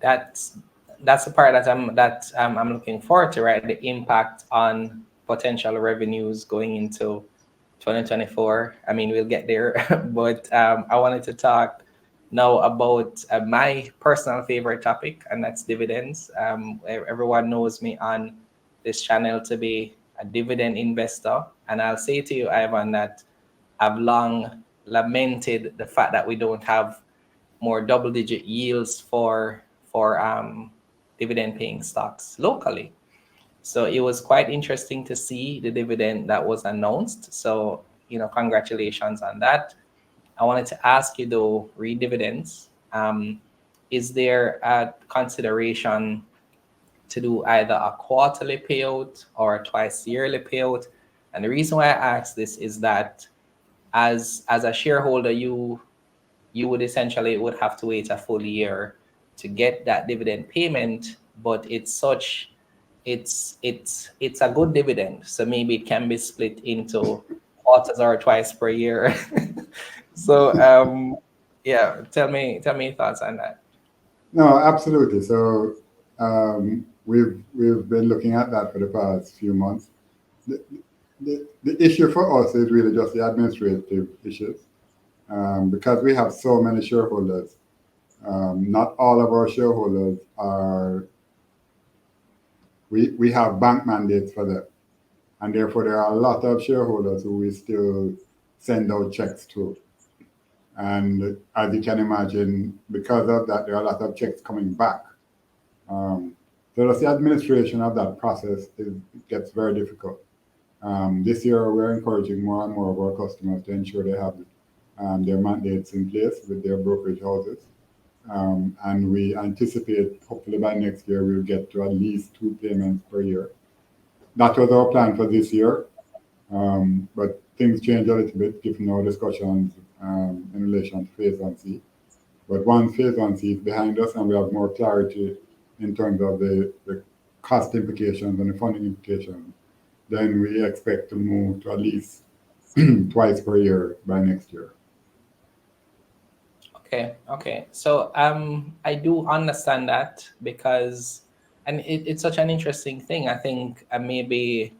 that's the part I'm looking forward to, right? The impact on potential revenues going into 2024. I mean, we'll get there, but I wanted to talk now about my personal favorite topic, and that's dividends. Everyone knows me on this channel to be a dividend investor, and I'll say to you, Ivan, that I've long lamented the fact that we don't have more double-digit yields for dividend-paying stocks locally. So it was quite interesting to see the dividend that was announced. So, congratulations on that. I wanted to ask you though, re-dividends, is there a consideration to do either a quarterly payout or a twice yearly payout? And the reason why I ask this is that as a shareholder, you would essentially would have to wait a full year to get that dividend payment, but it's a good dividend, so maybe it can be split into quarters or twice per year. So yeah, tell me your thoughts on that. No, absolutely. So we've been looking at that for the past few months. The, the issue for us is really just the administrative issues, because we have so many shareholders. Not all of our shareholders are. We have bank mandates for them, and therefore there are a lot of shareholders who we still send out checks to. And as you can imagine, because of that, there are a lot of checks coming back. So the administration of that process gets very difficult. This year, we're encouraging more and more of our customers to ensure they have their mandates in place with their brokerage houses. And we anticipate, hopefully by next year, we'll get to at least 2 payments per year. That was our plan for this year, but things change a little bit given our discussions in relation to phase 1C. But once phase 1C is behind us and we have more clarity in terms of the cost implications and the funding implications, then we expect to move to at least twice per year by next year. Okay. So I do understand that because, and it's such an interesting thing. I think maybe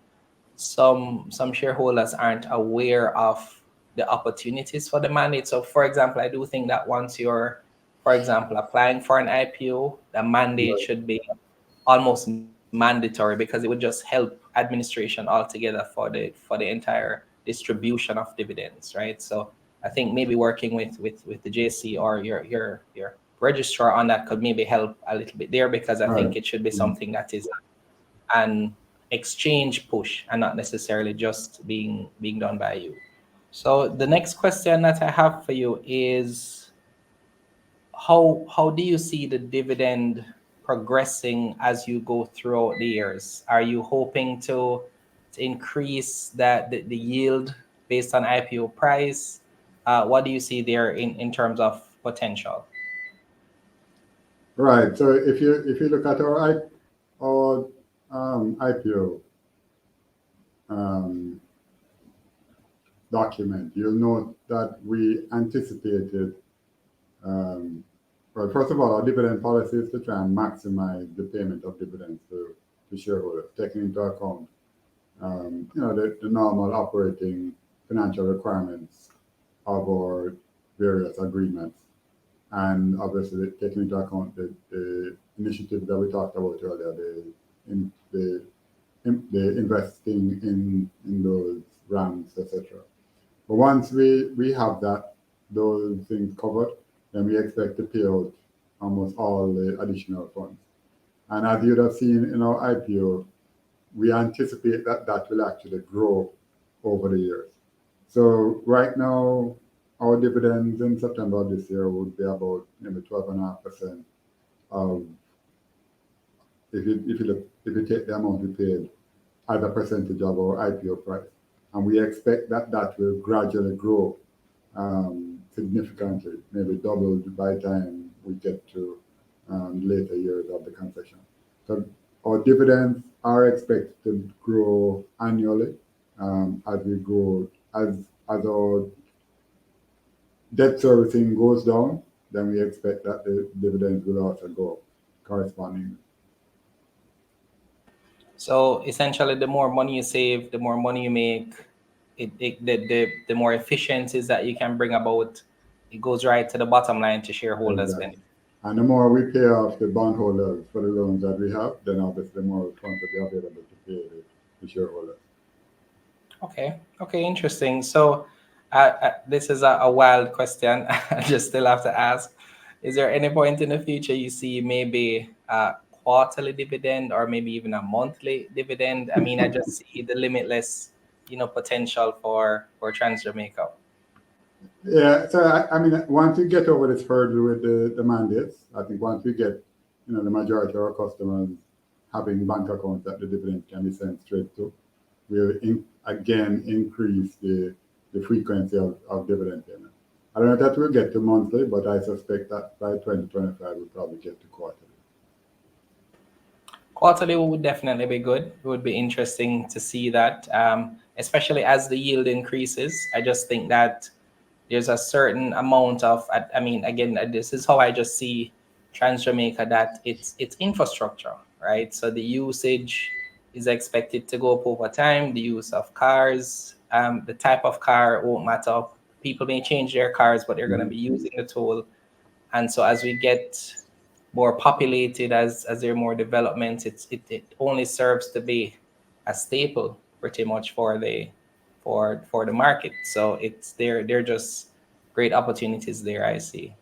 some shareholders aren't aware of the opportunities for the mandate. So for example, I do think that once you're, for example, applying for an IPO, the mandate should be almost mandatory because it would just help administration altogether for the entire distribution of dividends, right? So I think maybe working with the JC or your registrar on that could maybe help a little bit there, because I think it should be something that is an exchange push and not necessarily just being done by you. So the next question that I have for you is, how do you see the dividend progressing as you go throughout the years? Are you hoping to increase the yield based on IPO price? What do you see there in terms of potential? Right. So if you look at our IPO document, you'll note that we anticipated. Well, first of all, our dividend policy is to try and maximize the payment of dividends to shareholders, taking into account, the normal operating financial requirements of our various agreements, and obviously taking into account the initiative that we talked about earlier, the investing in those rounds, etc. But once we have those things covered, then we expect to pay out almost all the additional funds. And as you'd have seen in our IPO, we anticipate that will actually grow over the years. So right now, our dividends in September of this year would be about maybe 12.5% of, if you take the amount we paid as a percentage of our IPO price. And we expect that will gradually grow significantly, maybe double by the time we get to later years of the concession. So our dividends are expected to grow annually as we grow, as our debt servicing goes down, then we expect that the dividends will also go up. correspondingly. So essentially, the more money you save, the more money you make, the more efficiencies that you can bring about, it goes right to the bottom line to shareholders' Exactly. benefit. And the more we pay off the bondholders for the loans that we have, then obviously the more funds will be available to pay the shareholders. Okay, interesting. So, this is a wild question. I just still have to ask: is there any point in the future you see maybe a quarterly dividend or maybe even a monthly dividend? I mean, I just see the limitless, potential for Trans Jamaica. Yeah, so I mean, once we get over this hurdle with the mandates, I think once we get, the majority of our customers having bank accounts that the dividend can be sent straight to, will again increase the frequency of dividend payment. I don't know if that will get to monthly, but I suspect that by 2025 we'll probably get to quarterly. Quarterly would definitely be good. It would be interesting to see that, especially as the yield increases. I just think that there's a certain amount of, I mean, again, this is how I just see Trans Jamaica, that it's infrastructure, right? So the usage is expected to go up over time. The use of cars, the type of car won't matter. People may change their cars, but they're going to be Mhm. using the tool. And so as we get more populated, as there are more developments, it only serves to be a staple pretty much for the market. So they're just great opportunities there, I see.